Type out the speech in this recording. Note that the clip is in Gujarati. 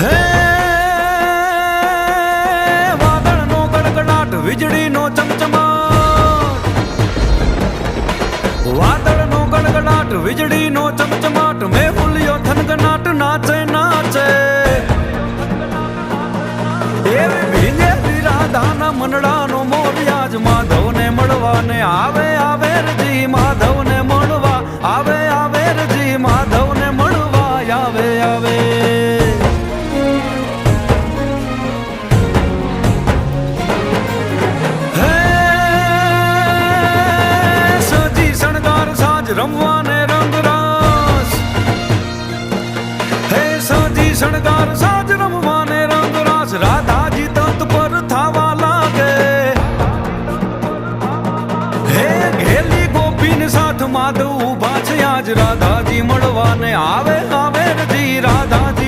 હે વાદળનો ગડગડાટ વીજળીનો ચમચમાટ, વાદળનો ગડગડાટ વીજળીનો ચમચમાટ, મેહુલિયો થનગનાટ નાચે નાચે. એવી ભીંગેલી રાધાના મનડાનો મોરિયાજ માધવને મળવાને આવે આવે રજી, માધવને મળવા આવે આવે રજી, માધવને મળવા આવે આવે. હે સજી શણગાર સાજ રમવાને રંગરાસ, હે સજી શણગાર સાજ રમવાને રંગરાસ, રાધાજી તત પર થાવા લાગે. હે ઘેલી ગોપીને સાથ માધવ ઉભા છે આજ, રાધાજી મળવાને આવે આવે રજી, રાધાજી